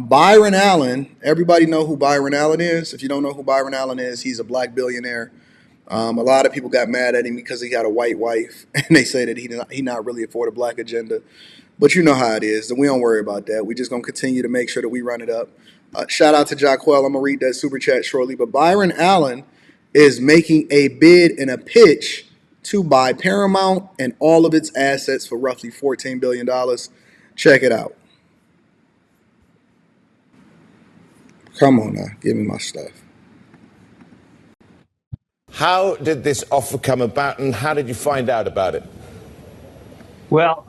Byron Allen, everybody know who Byron Allen is. If you don't know who Byron Allen is, he's a black billionaire. A lot of people got mad at him because he got a white wife, and they say that he not really for the black agenda. But you know how it is, and we don't worry about that. We just gonna continue to make sure that we run it up. Shout out to Jacquel. I'm gonna read that super chat shortly. But Byron Allen is making a bid and a pitch to buy Paramount and all of its assets for roughly $14 billion. Check it out. Come on now, give me my stuff. How did this offer come about, and how did you find out about it? Well,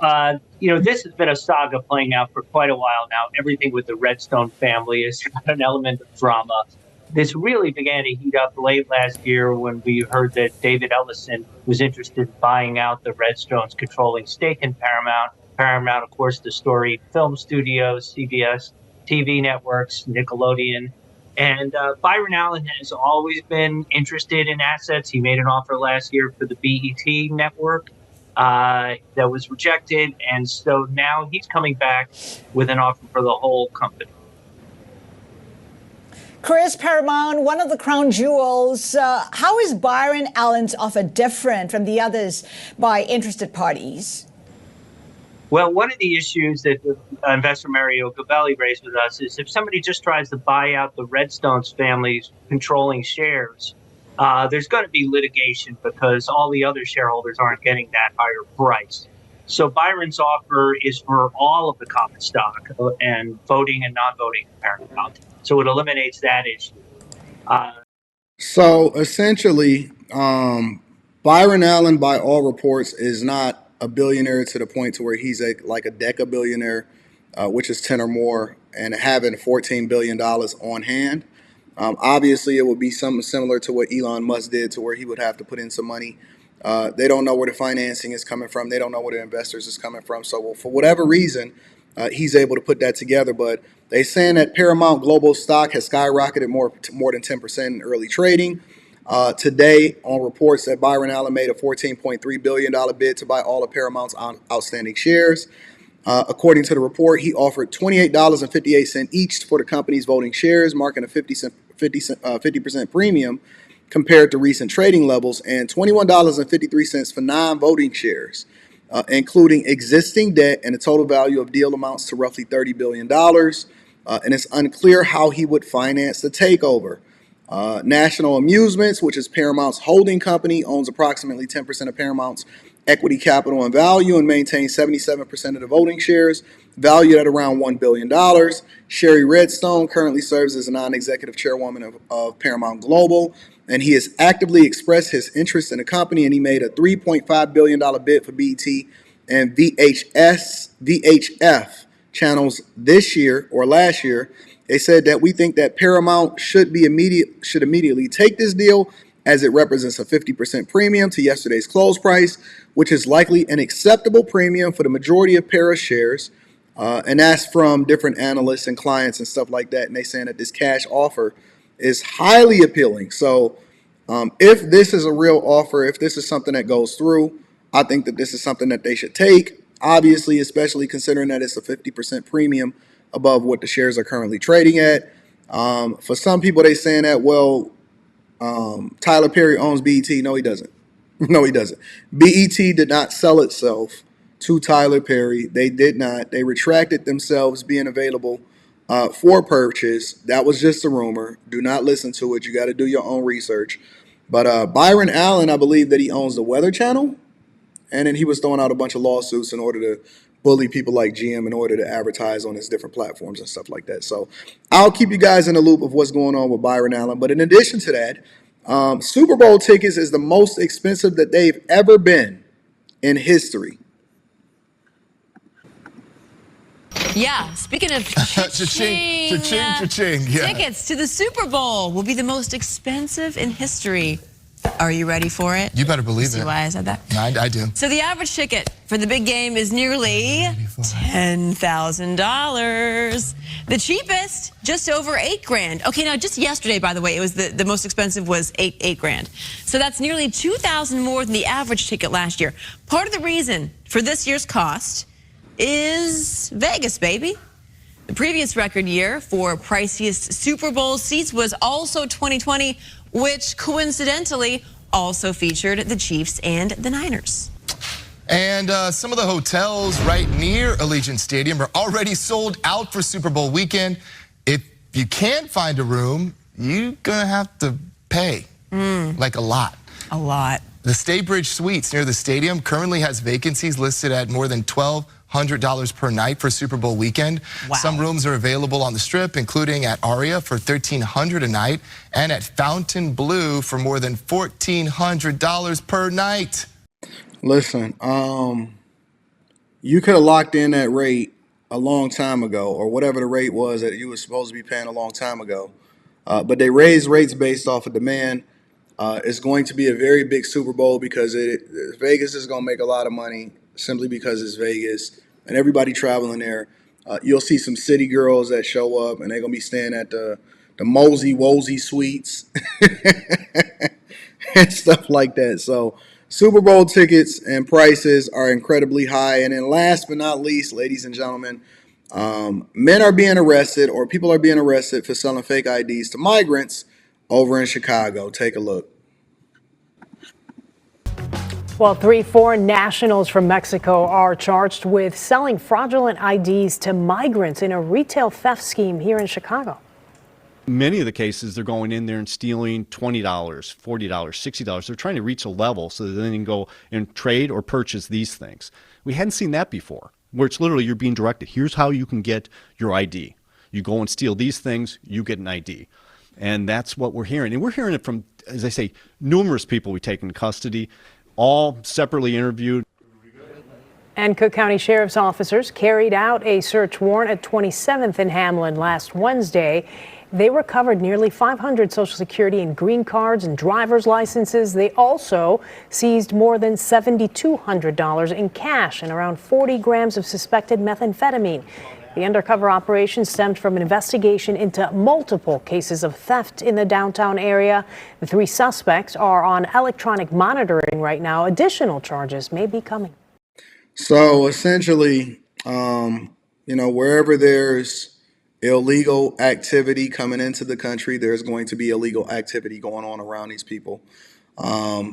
this has been a saga playing out for quite a while now. Everything with the Redstone family has got an element of drama. This really began to heat up late last year when we heard that David Ellison was interested in buying out the Redstones' controlling stake in Paramount. Paramount, of course, the storied film studios, CBS TV networks, Nickelodeon. And Byron Allen has always been interested in assets. He made an offer last year for the BET network that was rejected. And so now he's coming back with an offer for the whole company. Chris, Paramount, one of the crown jewels. How is Byron Allen's offer different from the others by interested parties? Well, one of the issues that investor Mario Gabelli raised with us is if somebody just tries to buy out the Redstones family's controlling shares, there's going to be litigation because all the other shareholders aren't getting that higher price. So Byron's offer is for all of the common stock and voting and non-voting Paramount. So it eliminates that issue. So essentially, Byron Allen, by all reports, is not a billionaire to the point to where he's like a deca-billionaire, which is 10 or more, and having $14 billion on hand. Obviously, it would be something similar to what Elon Musk did, to where he would have to put in some money. They don't know where the financing is coming from. They don't know where the investors is coming from. So for whatever reason, he's able to put that together. But they're saying that Paramount Global stock has skyrocketed more than 10% in early trading. Today, on reports that Byron Allen made a $14.3 billion bid to buy all of Paramount's outstanding shares. According to the report, he offered $28.58 each for the company's voting shares, marking a 50% premium compared to recent trading levels, and $21.53 for non-voting shares, including existing debt and a total value of deal amounts to roughly $30 billion. And it's unclear how he would finance the takeover. National Amusements, which is Paramount's holding company, owns approximately 10% of Paramount's equity capital and value and maintains 77% of the voting shares, valued at around $1 billion. Sherry Redstone currently serves as a non-executive chairwoman of Paramount Global, and he has actively expressed his interest in the company, and he made a $3.5 billion bid for BET and VHF channels this year or last year. They said that we think that Paramount should immediately take this deal, as it represents a 50% premium to yesterday's close price, which is likely an acceptable premium for the majority of Para shares. And that's from different analysts and clients and stuff like that. And they're saying that this cash offer is highly appealing. So if this is a real offer, if this is something that goes through, I think that this is something that they should take. Obviously, especially considering that it's a 50% premium above what the shares are currently trading at. For some people, they're saying that, well, Tyler Perry owns BET. No, he doesn't. No, he doesn't. BET did not sell itself to Tyler Perry. They did not. They retracted themselves being available for purchase. That was just a rumor. Do not listen to it. You got to do your own research. But Byron Allen, I believe that he owns the Weather Channel. And then he was throwing out a bunch of lawsuits in order to bully people like GM in order to advertise on his different platforms and stuff like that. So I'll keep you guys in the loop of what's going on with Byron Allen. But in addition to that, Super Bowl tickets is the most expensive that they've ever been in history. Yeah, speaking of cha-ching, yeah. Tickets to the Super Bowl will be the most expensive in history. Are you ready for it? You better believe it. See why I said that? I do. So the average ticket for the big game is nearly $10,000. The cheapest, just over $8,000. Okay, now just yesterday, by the way, it was the most expensive was $8,000. So that's nearly $2,000 more than the average ticket last year. Part of the reason for this year's cost is Vegas, baby. The previous record year for priciest Super Bowl seats was also 2020, which coincidentally also featured the Chiefs and the Niners. And some of the hotels right near Allegiant Stadium are already sold out for Super Bowl weekend. If you can't find a room, you're going to have to pay, like a lot. A lot. The Staybridge Suites near the stadium currently has vacancies listed at more than $1,200 per night for Super Bowl weekend. Wow. Some rooms are available on the Strip, including at Aria for $1,300 a night and at Fountain Blue for more than $1,400 per night. Listen, you could have locked in that rate a long time ago, or whatever the rate was that you were supposed to be paying a long time ago. But they raised rates based off of demand. It's going to be a very big Super Bowl because Vegas is going to make a lot of money simply because it's Vegas and everybody traveling there. You'll see some city girls that show up and they're going to be staying at the Mosey Wozy Suites and stuff like that. So Super Bowl tickets and prices are incredibly high. And then last but not least, ladies and gentlemen, men are being arrested, or people are being arrested for selling fake IDs to migrants over in Chicago. Take a look. Well, 3 foreign nationals from Mexico are charged with selling fraudulent IDs to migrants in a retail theft scheme here in Chicago. Many of the cases, they're going in there and stealing $20, $40, $60. They're trying to reach a level so that they can go and trade or purchase these things. We hadn't seen that before, where it's literally you're being directed. Here's how you can get your ID. You go and steal these things, you get an ID. And that's what we're hearing. And we're hearing it from, as I say, numerous people we take in custody, all separately interviewed. And Cook County Sheriff's officers carried out a search warrant at 27th and Hamlin last Wednesday. They recovered nearly 500 Social Security and green cards and driver's licenses. They also seized more than $7,200 in cash and around 40 grams of suspected methamphetamine. The undercover operation stemmed from an investigation into multiple cases of theft in the downtown area. The 3 suspects are on electronic monitoring right now. Additional charges may be coming. So essentially, wherever there's illegal activity coming into the country, there's going to be illegal activity going on around these people.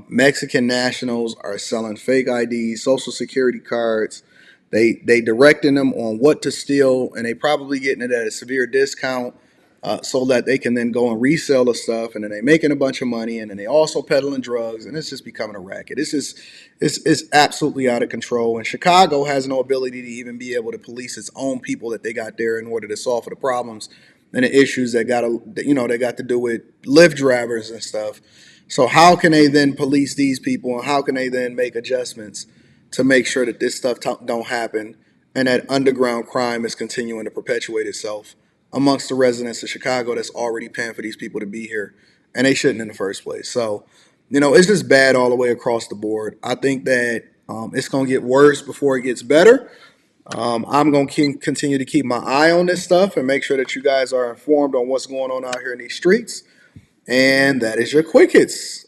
Mexican nationals are selling fake IDs, Social Security cards. They directing them on what to steal, and they probably getting it at a severe discount so that they can then go and resell the stuff, and then they making a bunch of money, and then they also peddling drugs, and it's just becoming a racket. It's absolutely out of control, and Chicago has no ability to even be able to police its own people that they got there in order to solve for the problems and the issues that got to do with Lyft drivers and stuff. So how can they then police these people, and how can they then make adjustments to make sure that this stuff don't happen and that underground crime is continuing to perpetuate itself amongst the residents of Chicago that's already paying for these people to be here, and they shouldn't in the first place. So, it's just bad all the way across the board. I think that it's going to get worse before it gets better. I'm going to continue to keep my eye on this stuff and make sure that you guys are informed on what's going on out here in these streets. And that is your Quick Hits.